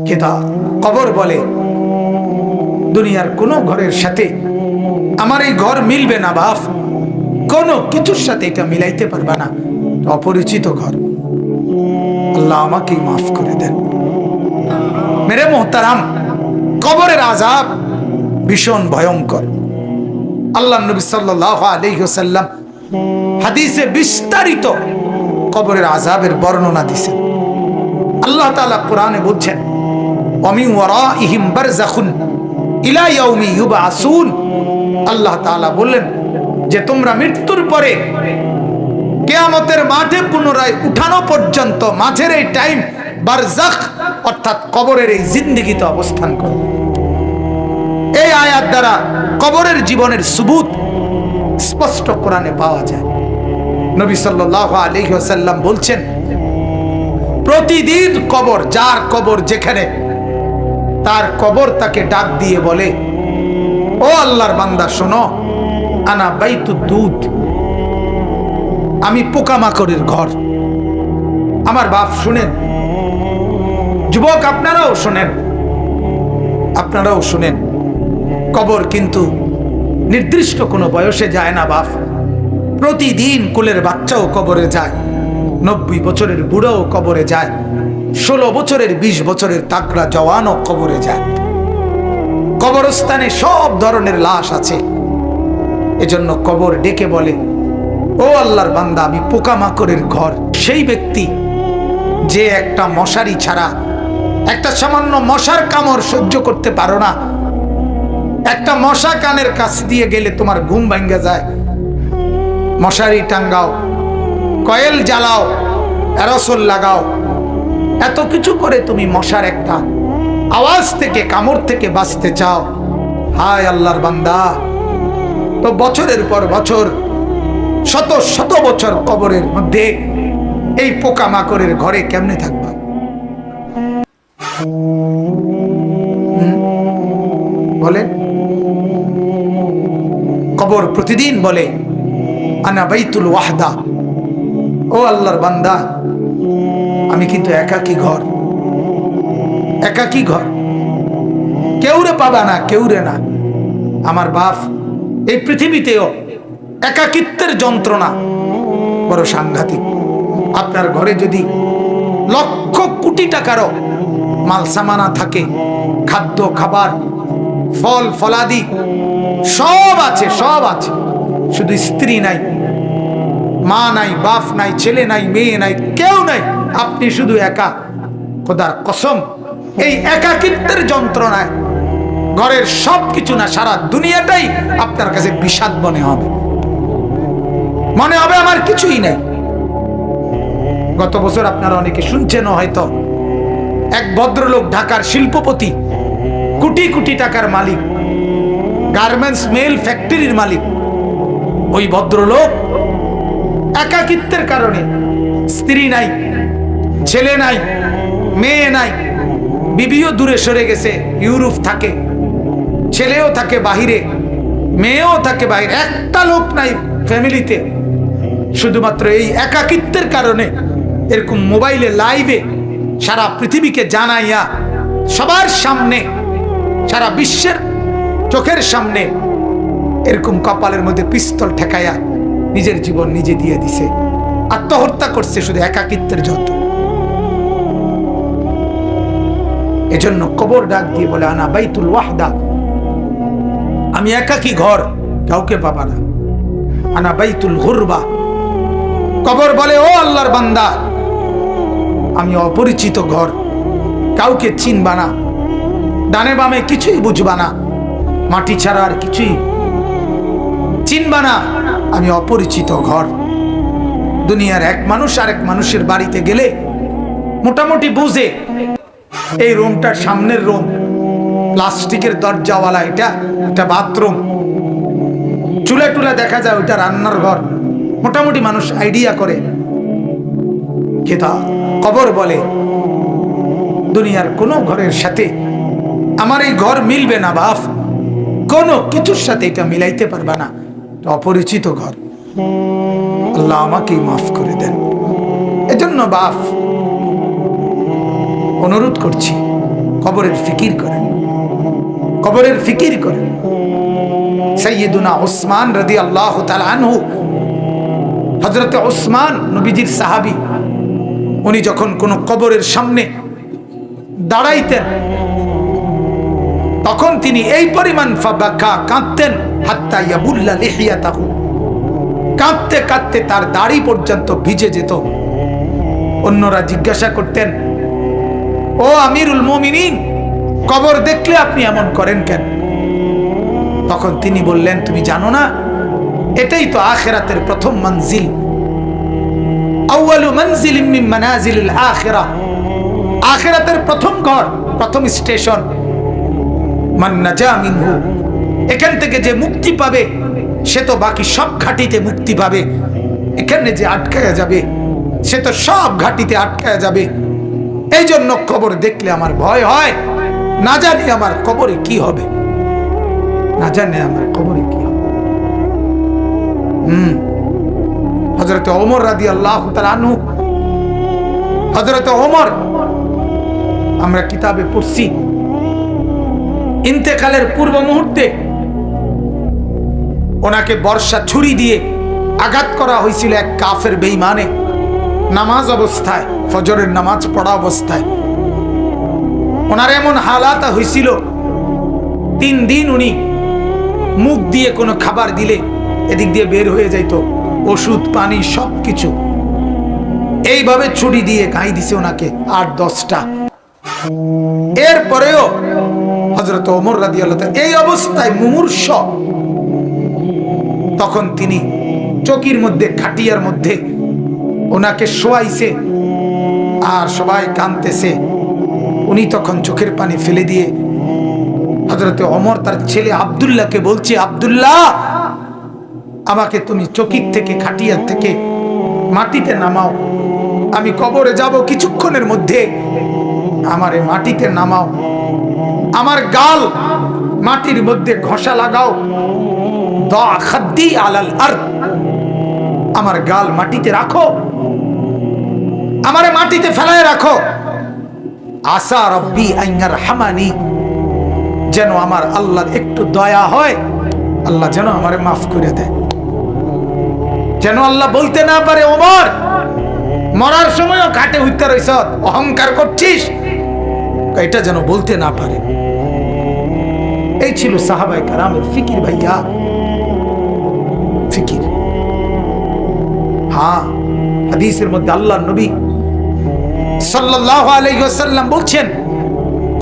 কিন্তু কবর বলে দুনিয়ার কোনো ঘরের সাথে আমার এই ঘর মিলবে না বাপ, কোনো কিছুর সাথে এটা মিলাইতে পারবা না, অপরিচিত ঘর। আল্লাহ আমাকে মাফ করে দেন। মেরে মোহতারাম, কবরের আযাব ভীষণ ভয়ঙ্কর। আল্লাহ নবী সাল্লাল্লাহু আলাইহি ওয়াসাল্লাম হাদিসে বিস্তারিত কবরের আযাবের বর্ণনা দিয়েছেন। আল্লাহ তাআলা কোরআনে বলছেন, ওয়ামিন ওয়ারাইহিম বারযাখুন ইলা ইয়াউমি ইউবআসুন। আল্লাহ তাআলা বললেন যে তোমরা মৃত্যুর পরে কিয়ামতের মাঠে পুনরায় উঠানো পর্যন্ত মাঝের এই টাইম বারযাখ অর্থাৎ কবরের এই জিন্দেগিতে অবস্থান করো। এই আয়াত দ্বারা কবরের জীবনের সুবুত স্পষ্ট কোরআনে পাওয়া যায়। নবী সাল্লাল্লাহু আলাইহি ওয়াসাল্লাম বলছেন, প্রতিদিন কবর, যার কবর যেখানে, তার কবর তাকে ডাক দিয়ে বলে, ও আল্লাহর বান্দা শোনো, আনা বাইতুদ দুদ, আমি পোকামাকড়ের ঘর। আমার বাপ শুনেন, যুবক আপনারাও শুনেন, আপনারাও শুনেন, কবর কিন্তু নির্দিষ্ট কোনো বয়সে যায় না বাপ। প্রতিদিন কোলের বাচ্চাও কবরে যায়, 90 বছরের বুড়াও কবরে যায়, 16 বছরের 20 বছরের তাকড়া জওয়ানও কবরে যায়। কবরস্থানে সব ধরনের লাশ আছে। এজন্য কবর ডেকে বলে, ও আল্লাহর বান্দা আমি পোকামাকড়ের ঘর। সেই ব্যক্তি যে একটা মশারি ছাড়া, একটা সামান্য মশার কামড় সহ্য করতে পারো না, একটা মশা কানের কাছ দিয়ে গেলে তোমার ঘুম ভাঙ্গা যায়, মশারি টাঙ্গাও, কয়েল জ্বালাও, অ্যারোসল লাগাও, এত কিছু করে তুমি মশার একটা আওয়াজ থেকে, কামড় থেকে বাঁচতে চাও। হায় আল্লাহর বান্দা, তো বছরের পর বছর, শত শত বছর কবরের মধ্যে এই পোকামাকড়ের ঘরে কেমনে থাকবা? বলেন। কবর প্রতিদিন বলে, আনা বাইতুল ওয়াহদা, ও আল্লাহর বান্দা আমি কিন্তু একাকী ঘর, একাকী ঘর, কেউরে পাবা না, কেউরে না। আমার বাপ, এই পৃথিবীতেও একাকিত্বের যন্ত্রণা বড় সাংঘাতিক। আপনার ঘরে যদি লক্ষ কোটি টাকারও মাল সামানা থাকে, খাদ্য খাবার, ফল ফলাদি সব আছে, সব আছে, শুধু স্ত্রী নাই, মা নাই, বাপ নাই, ছেলে নাই, মেয়ে নাই, কেউ নাই, আপনি শুধু একা। খোদার কসম, এই একাকিত্বের যন্ত্রণায় ঘরের সব কিছু না, সারা দুনিয়াটাই আপনার কাছে বিষাদ মনে হবে, মনে হবে আমার কিছুই নেই। গত বছর আপনারা অনেকে শুনছেন হয়তো, এক ভদ্রলোক, ঢাকার শিল্পপতি, কোটি কোটি টাকার মালিক, গার্মেন্টস মেল ফ্যাক্টরির মালিক, ওই ভদ্রলোক একাকিত্বের কারণে, স্ত্রী নাই, ছেলে নাই, মেয়ে নাই, বিবিও দূরে সরে গেছে, ইউরোপ থাকে, ছেলেও থাকে বাহিরে, মেয়েও থাকে বাহিরে, একটা লোক নাই ফ্যামিলিতে। শুধুমাত্র এই একাকিত্বের কারণে এরকম মোবাইলে লাইভে সারা পৃথিবীকে জানাইয়া, সবার সামনে, সারা বিশ্বের চোখের সামনে এরকম কপালের মধ্যে পিস্তল ঠেকাইয়া নিজের জীবন নিজে দিয়ে দিছে, আত্মহত্যা করছে শুধু একাকিত্বের যত। এজন্য কবর ডাক দিয়ে বলে, আনা বাইতুল ওয়াহদা, আমি একাকী ঘর, কাউকে পাবা না। আনা বাইতুল গুরবা, কবর বলে, ও আল্লাহর বান্দা আমি অপরিচিত ঘর, কাউকে চিনবা না, ডানে বামে কিছুই বুঝবা না, মাটি ছাড়া আর কিছুই চিনবা না, আমি অপরিচিত ঘর। দুনিয়ার এক মানুষ আরেক মানুষের বাড়িতে গেলে মোটামুটি বুঝে এই রুমটার সামনের রুম, প্লাস্টিকের দরজাওয়ালা, এটা একটা বাথরুম, চুলা টুলা দেখা যায়, ওইটা রান্নার ঘর, মোটামুটি মানুষ আইডিয়া করে। কিন্তু কবর বলে, দুনিয়ার কোনো ঘরের সাথে আমার এই ঘর মিলবে না বাপ, কোনো কিছুর সাথে এটা মিলাইতে পারবা না, অপরিচিত ঘর। আল্লাহ আমাকে মাফ করে দেন। এজন্য বাপ অনুরোধ করছি, কবরের ফিকির করেন, কবরের ফিকির করেন। সাইয়্যিদুনা উসমান রাদিয়াল্লাহু তাআলা আনহু, হযরত উসমান নবীজির সাহাবী, উনি যখন কোন কবরের সামনে দাঁড়াইতেন তখন তিনি এই পরিমাণ ফাবাকা কাঁদতেন, হাত্তা ইয়াবুল্লা লিহিয়াতাহু, কাঁদতে কাঁদতে তার দাড়ি পর্যন্ত ভিজে যেত। অন্যরা জিজ্ঞাসা করতেন, ও আমিরুল মুমিনিন, কবর দেখলে আপনি এমন করেন কেন? তখন তিনি বললেন, তুমি জানো না এটাই তো আখিরাতের প্রথম মঞ্জিল, আউয়ালু মানজিলিম মিন মানাজিলিল আখিরাহ, আখিরাতের প্রথম ঘর, প্রথম স্টেশন। মান নাজা মিনহু, এখান থেকে যে মুক্তি পাবে সে তো বাকি সব ঘাটিতে মুক্তি পাবে, এখানে যে আটকায়া যাবে সে তো সব ঘাটিতে আটকায়া যাবে। এই জন্য কবর দেখলে আমার ভয় হয়, না জানি আমার কবরে কি হবে, না জানি আমার কবরে কি হবে। হযরত ওমর রাদিয়াল্লাহু তাআলা আনহু, হযরত ওমর, আমরা কিতাবে পড়ছি, ইন্তেকালের পূর্ব মুহূর্তে ওনাকে বর্ষা ছুরি দিয়ে আঘাত করা হয়েছিল এক কাফের বেঈমানে, নামাজ অবস্থায়, ফজরের নামাজ পড়া অবস্থায়। ওনার এমন হালাত হয়েছিল, 3 দিন উনি মুখ দিয়ে কোনো খাবার দিলে এদিক দিয়ে বের হয়ে যাইত, ওষুধ পানি সবকিছু। এইভাবে ছুরি দিয়ে গাই দিছে ওনাকে 8-10টা। এরপরেও হযরত ওমর রাদিয়াল্লাহু তাআলা এই অবস্থায় মুমূর্ষ, তখন তিনি চকির মধ্যে, খাটিয়ার মধ্যে ওনাকে শোয়াইছে আর সবাই কাঁদতেছে। উনি তখন চোখের পানি ফেলে দিয়ে হযরত ওমর তার ছেলে আব্দুল্লাহকে বলছে, আব্দুল্লাহ, আমাকে তুমি চকির থেকে, খাটিয়ার থেকে মাটিতে নামাও, আমি কবরে যাব কিছুক্ষণের মধ্যে, আমারে মাটিতে নামাও, আমার গাল মাটির মধ্যে ঘষা লাগাও, দা খাদ্দি আলাল আরদ, আমার গাল মাটিতে রাখো, আমারে মাটিতে ফেলায় রাখো, আসা রব্বি আন ইয়ারহামানি, যেন আমার আল্লাহর একটু দয়া হয়, আল্লাহ যেন আমারে মাফ করে দেয়, যেন আল্লাহ বলতে না পারে, ওমর মরার সময়ও ঘাটে উঠতে রইছ, অহংকার করছিস, এটা যেন বলতে না পারে। এই ছিল সাহাবায়ে কেরামের ফিকির। ভাইয়া, ফিকির। হ্যাঁ, হাদিসের মধ্যে আল্লাহর নবী সাল্লাল্লাহু আলাইহি ওয়াসাল্লাম বলছেন,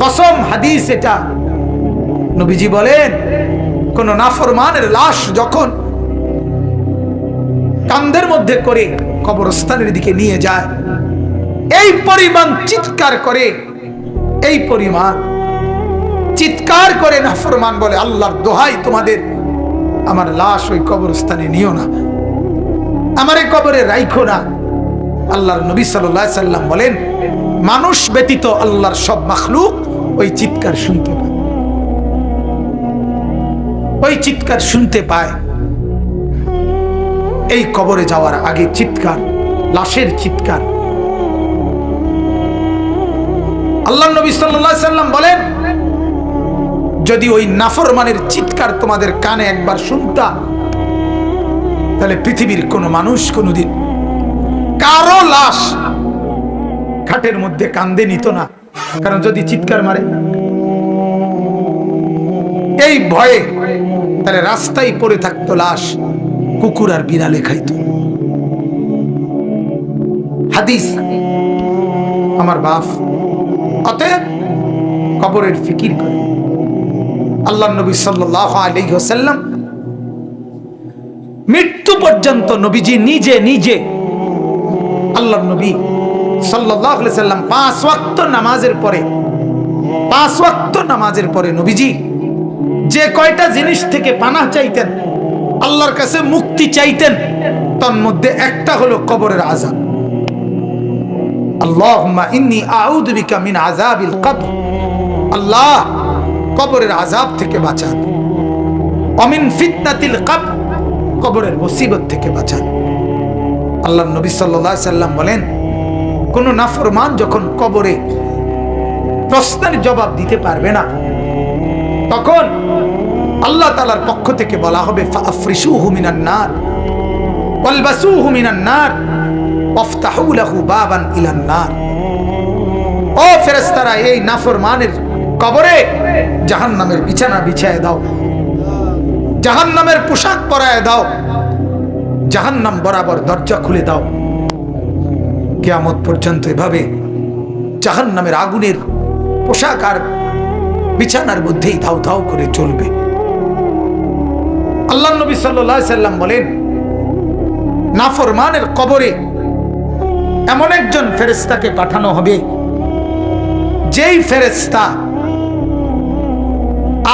কসম, হাদিস এটা, নবীজি বলেন, কোন নাফরমানের লাশ যখন কাঁধের মধ্যে করে কবরস্থানের দিকে নিয়ে যায়, এই পরিমাণ চিৎকার করে, এই পরিমাণ চিৎকার করে নাফরমান বলে, আল্লাহর দোহাই তোমাদের, আমার লাশ ওই কবরস্থানে নিও না, আমারে কবরে রাইখো না। আল্লাহর নবী সাল্লাল্লাহু আলাইহি সাল্লাম বলেন, মানুষ ব্যতীত আল্লাহর সব মাখলুক ওই চিৎকার শুনতে পায়, ওই চিৎকার শুনতে পায়। এই কবরে যাওয়ার আগে চিৎকার, লাশের চিৎকার। আল্লাহর নবী সাল্লাল্লাহু আলাইহি সাল্লাম বলেন, যদি ওই নাফরমানের চিৎকার তোমাদের কানে একবার শুনতা, তাহলে পৃথিবীর কোন মানুষ কোনদিন কারো লাশ খাটের মধ্যে কান্দে নিত না, কারণ যদি চিৎকার মারে এই ভয়ে, তাহলে রাস্তায় পড়ে থাকতো লাশ, কুকুর আর বিড়ালে খাইতো। হাদিস, আমার বাপ। অতএব কবরের ফিকির করে। আল্লাহর নবী সাল্লাল্লাহু আলাইহি ওয়াসাল্লাম মৃত্যু পর্যন্ত নবীজি নিজে নিজে, আল্লাহর নবী সাল্লাল্লাহু আলাইহি ওয়াসাল্লাম 5 ওয়াক্ত নামাজের পরে, 5 ওয়াক্ত নামাজের পরে নবীজি যে কয়টা জিনিস থেকে পানাহ চাইতেন, আল্লাহর কাছে মুক্তি চাইতেন, তার মধ্যে একটা হলো কবরের আযাব। আল্লাহুম্মা ইন্নী আউযু বিকা মিন আযাবিল কবর, আল্লাহ কবরের আযাব থেকে বাঁচান, ওয়া মিন ফিতনাতিল কবর, কবরের মুসিবত থেকে বাঁচান। আল্লাহর নবী সাল্লাল্লাহু আলাইহি সাল্লাম বলেন, কোন নাফরমান যখন কবরে প্রশ্নের জবাব দিতে পারবে না। তখন আল্লাহ তাআলার পক্ষ থেকে বলা হবে ফাফরিশুহু মিনান নার ওয়ালবাসুহু মিনান নার ওয়াফতাহু লাহু বাবান ইলান নার। ও ফেরেশতারা, এই নাফরমানের কবরে জাহান্নামের বিছানা বিছায় দাও, জাহান্নামের পোশাক পরায় দাও, জাহান্নাম বরাবর দরজা খুলে দাও। কিয়ামত পর্যন্ত এভাবে জাহান্নামের আগুনের পোশাক আর বিছানার মধ্যেই ধাও ধাও করে চলবে। আল্লাহ নবী সাল্লাল্লাহু আলাইহি সাল্লাম বলেন, নাফরমানের কবরে এমন একজন ফেরেশতাকে পাঠানো হবে, যেই ফেরেশতা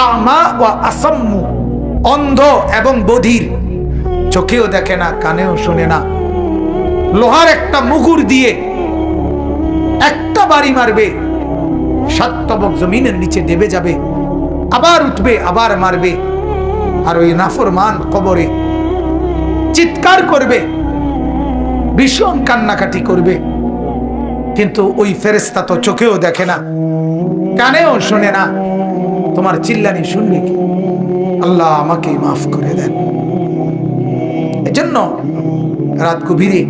আমা ওয়া আসাম্মু, অন্ধ এবং বধির, চোখেও দেখে না, কানেও শোনে না, লোহার একটা মুগুর দিয়ে একটা বাড়ি মারবে, 7 তবক জমিনের নিচে দেবে যাবে, আবার উঠবে, আবার মারবে। আর ওই নাফরমান কবরে চিৎকার করবে, ভীষণ কান্নাকাটি করবে, কিন্তু ওই ফেরেশতা তো চোখেও দেখে না, কানেও শোনে না, তোমার চিল্লানি শুনবে কি? আল্লাহ আমাকে মাফ করে দেন। এজন্য রাত গভীরে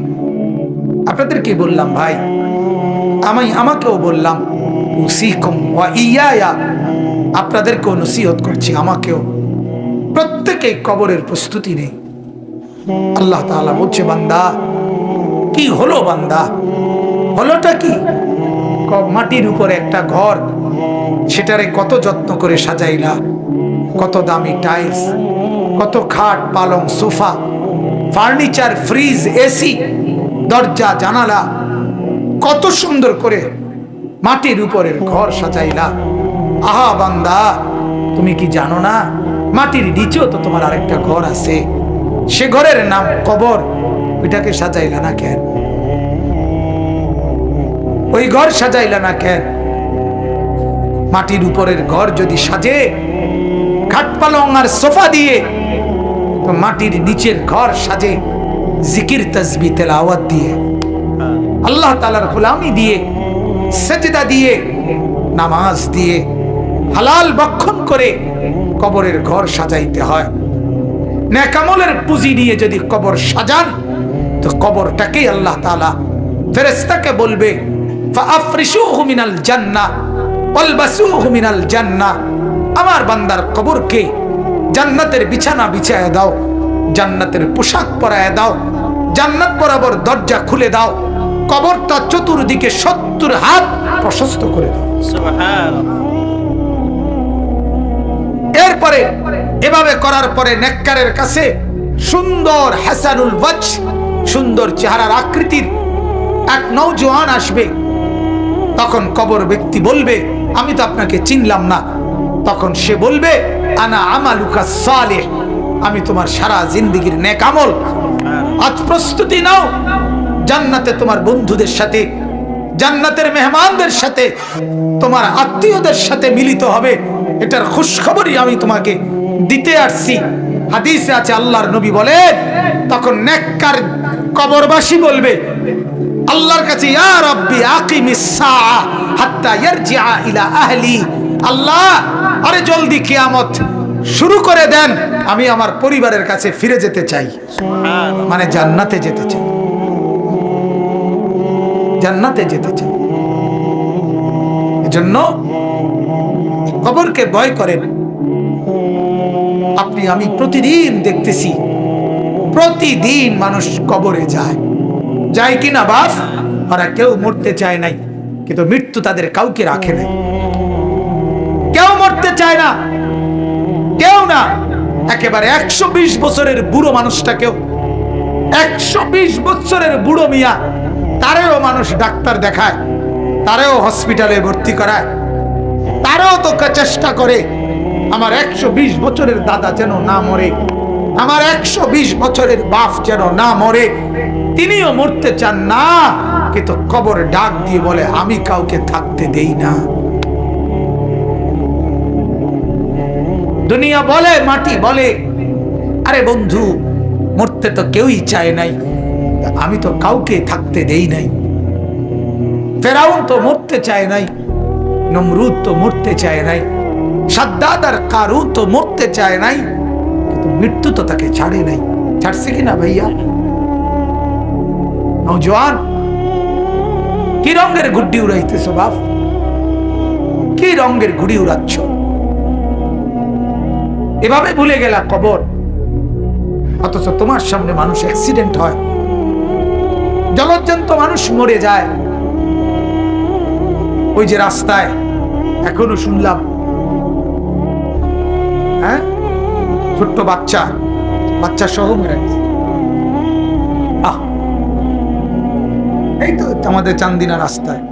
আপনাদেরকে বললাম, ভাই আমাকেও বললাম, উসিকুম ওয়া ইয়া, আপনাদেরকেও নসিহত করছি, আমাকেও। প্রত্যেকে কবরের প্রস্তুতি নেই। আল্লাহ তাআলা বলছে, বান্দা কি হলো? বান্দা হলোটা কি? মাটির উপরে একটা ঘর, সেটারে কত যত্ন করে সাজাইলা, কত দামি টাইলস, কত খাট পালং সোফা, ফার্নিচার, ফ্রিজ, এসি, দরজা জানালা, কত সুন্দর করে মাটির উপরের ঘর সাজাইলা। আহা বান্দা, তুমি কি জানো না মাটির নিচেও তো তোমার আরেকটা ঘর আছে, সে ঘরের নাম কবর। ওইটাকে সাজাইলা না কেন? ওই ঘর সাজাইলা না কেন? মাটির উপরের ঘর যদি সাজে খাট পালং আর সোফা দিয়ে, তো মাটির নিচের ঘর সাজে জিকির তাসবিহ তেলাওয়াত দিয়ে, আল্লাহ তাআলার গোলামি দিয়ে, সেজদা দিয়ে, নামাজ দিয়ে, হালাল ভক্ষণ করে কবরের ঘর সাজাইতে হয়। নেক আমলের পুঁজি নিয়ে যদি কবর সাজান, তো কবরটাকে আল্লাহ তাআলা ফেরেশতাকে বলবে ফাআফরিশুহু মিনাল জান্নাহ ওয়ালবাসুহু মিনাল জান্নাহ, আমার বান্দার কবরকে জান্নাতের বিছানা বিছায় দাও, জান্নাতের পোশাক পরায় দাও, জান্নাত বরাবর দরজা খুলে দাও, কবরটা চতুর্দিকে 70 হাত প্রশস্ত করে দাও। সুবহানাল্লাহ। এরপরে এভাবে করার পরে নেককারের কাছে সুন্দর হাসানুল ওয়াজ, সুন্দর চেহারার আকৃতির এক নওজোয়ান আসবে। তখন কবর ব্যক্তি বলবে, আমি তো আপনাকে চিনলাম না। তখন সে বলবে, আনা আমালুকা সালেহ, আমি তোমার সারা জিন্দেগীর নেক আমল। আজ প্রস্তুতি নাও, জান্নাতে তোমার বন্ধুদের সাথে, জান্নাতের মেহমানদের সাথে, তোমার আত্মীয়দের সাথে মিলিত হবে। এটার খুশখবরই আমি তোমাকে দিতে আসছি। হাদিসে আছে, আল্লাহর নবী বলেন, তখন নেককার কবরবাসী বলবে আল্লাহর কাছে, ইয়া রাব্বি আকিমিস সাআ হাত্তা ইয়ারজিআ ইলা আহলি, আল্লাহ আরে জলদি কিয়ামত শুরু করে দেন, আমি আমার পরিবারের কাছে ফিরে যেতে চাই। মানে জান্নাতে যেতে চাই, জান্নাতে যেতে চাই। এজন্য কবরকে ভয় করেন। আপনি আমি প্রতিদিন দেখতেছি, প্রতিদিন মানুষ কবরে যায়, যায় কিনা বাস? ওরা কেউ মরতে চায় নাই, কিন্তু মৃত্যু তাদের কাউকে রাখে নাই। কেউ মরতে চায় না, কেউ না। একেবারে 120 বছরের বুড়ো মানুষটাকেও, 120 বছরের বুড়ো মিয়া, তারেও মানুষ ডাক্তার দেখায়, তারেও হসপিটালে ভর্তি করায়, তারেও তো চেষ্টা করে আমার 120 বছরের দাদা যেন না মরে, আমার 120 বছরের বাপ যেন না মরে। তিনিও মরতে চান না, কিন্তু কবর ডাক দিয়ে বলে, আমি কাউকে থাকতে দেই না। দুনিয়া বলে, মাটি বলে, আরে বন্ধু মরতে তো কেউই চায় নাই, আমি তো কাউকে থাকতে দেই নাই। ফেরাউন তো মরতে চায় নাই, নমরুদ তো মরতে চায় নাই, সাদ্দাদ আর কারুন তো মরতে চায় নাই, কিন্তু মৃত্যু তো তাকে ছাড়ে নাই। ছাড়ছে কিনা ভাইয়া? নওজোয়ান, কি রঙের গুড্ডি উড়াইতেছ বাপ? কি রঙের গুড়ি উড়াচ্ছ? এভাবে ভুলে গেলা কবর, অথচ তোমার সামনে মানুষ অ্যাক্সিডেন্ট হয়, জলজ্জান্ত মানুষ মরে যায়। ওই যে রাস্তায় এখনো শুনলাম, হ্যাঁ, ছোট্ট বাচ্চা সহ মেরে গেছে। এই তো আমাদের চান্দিনা রাস্তায়।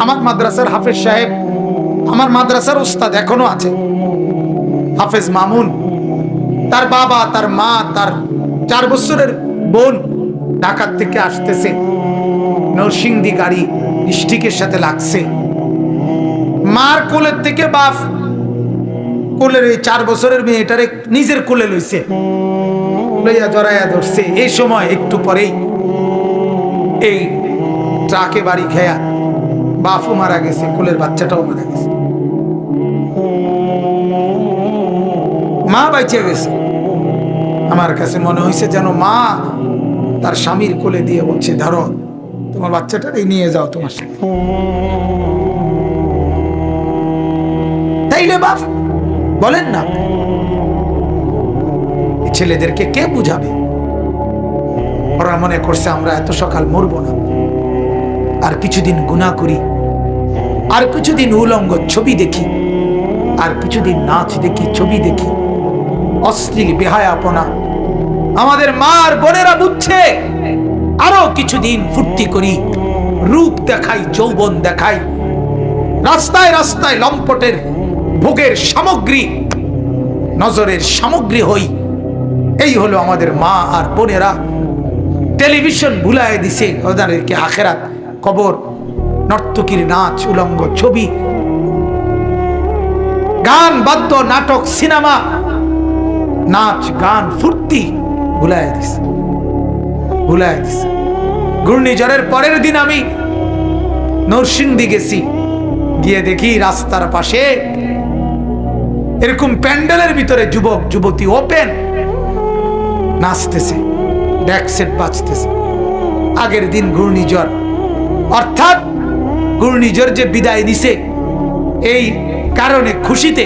আমার মাদ্রাসার হাফেজ সাহেব, আমার মাদ্রাসার উস্তাদ এখনো আছে, হাফেজ মামুন। তার বাবা, তার মা, তার 4 বছরের বোন ঢাকা থেকে আসতেছে, নরসিংদী গাড়ি স্টিকের সাথে লাগছে। মার কোলের থেকে বাপ কোলের এই 4 বছরের মেয়েটারে নিজের কোলে লইছে, লইয়া জড়াইয়া ধরছে। এই সময় একটু পরেই এই ট্রাকে বাড়ি খেয়া বাপও মারা গেছে, কোলের বাচ্চাটাও মারা গেছে, মা বাইচে গেছে। আমার কাছে মনে হয়েছে যেন মা তার স্বামীর কোলে দিয়ে বলছে, ধরো তোমার বাচ্চাটাই নিয়ে যাও তোমার সাথে। তাইলে বাপ বলেন না, ছেলেদেরকে কে বুঝাবে? ওরা মনে করছে আমরা এত সকাল মরবো না, আর কিছুদিন গুনাহ করি, আর কিছুদিন উলঙ্গ ছবি দেখি, আর কিছুদিন নাচ দেখি, ছবি দেখি, অশ্লীল বেহায়াপনা। আমাদের মা আর বোনেরা বুঝছে আরো কিছুদিন ফুর্তি করি, রূপ দেখাই, যৌবন দেখাই, রাস্তায় রাস্তায় লম্পটের ভোগের সামগ্রী, নজরের সামগ্রী হই। এই হলো আমাদের মা আর বোনেরা। টেলিভিশন ভুলায় দিছে ওদেরকে আখেরাত, কবর, নর্তকীর নাচ, উলঙ্গ ছবি, গান, বাদ্য, নাটক, সিনেমা, নাচ, গান, ফুর্তি ভুলায় দিছে, ভুলায় দিছে। ঘূর্ণিঝড়ের পরের দিন আমি নরসিংদী গেছি, গিয়ে দেখি রাস্তার পাশে এরকম প্যান্ডেলের ভিতরে যুবক যুবতী ওপেন নাচতেছে, ডেক সেট বাজতেছে। আগের দিন ঘূর্ণিঝড়, অর্থাৎ ঘূর্ণিঝড় যে বিদায় নিছে, এই কারণে খুশিতে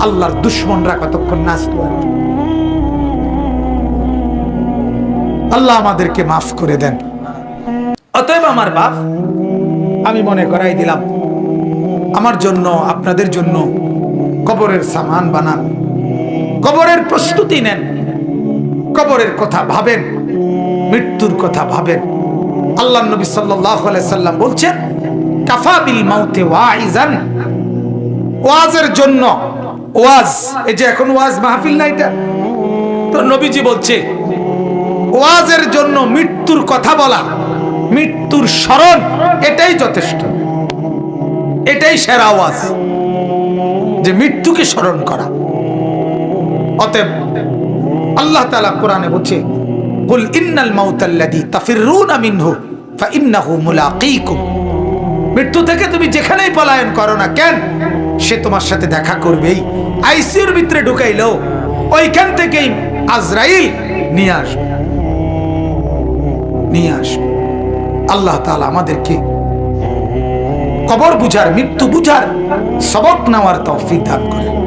আল্লাহর দুশ্মনরা কতক্ষণ নাচতো। আল্লাহ আমাদেরকে মাফ করে দেন। অতএব আমার বাপ, আমি মনে করাই দিলাম, আমার জন্য, আপনাদের জন্য কবরের সামান বানান, কবরের প্রস্তুতি নেন, কবরের কথা ভাবেন, মৃত্যুর কথা ভাবেন। আল্লাহ নবী সাল্লাল্লাহু আলাইহি সাল্লাম বলছেন, কাফা বিল মাউতে ওয়াইজান, ওয়াজের জন্য, ওয়াজ, এই যে এখন ওয়াজ মাহফিল না, এটা তো নবীজি বলছে ওয়াজের জন্য মৃত্যুর কথা বলা, মৃত্যুর স্মরণ, এটাই যথেষ্ট, এটাই সেরা ওয়াজ, যে মৃত্যুকে স্মরণ করা। অতএব আল্লাহ তাআলা কোরআনে বলছে, কুল ইন্নাল মাউতাল্লাযী তাফিররুনা মিনহু ফাইন্নাহু মুলাকীকুম, মৃত্যু থেকে তুমি যেখানেই পলায়ন করো না কেন, সে তোমার সাথে দেখা করবেই। আইসিইউর ভিতরে ঢুকাইলো, ওইখান থেকেই আজরাইল নিয়ে আসবে, নিয়ে আসবে। আল্লাহ তাআলা আমাদেরকে কবর বুঝার, মৃত্যু বুঝার, সবক নেওয়ার তৌফিক দান করেন।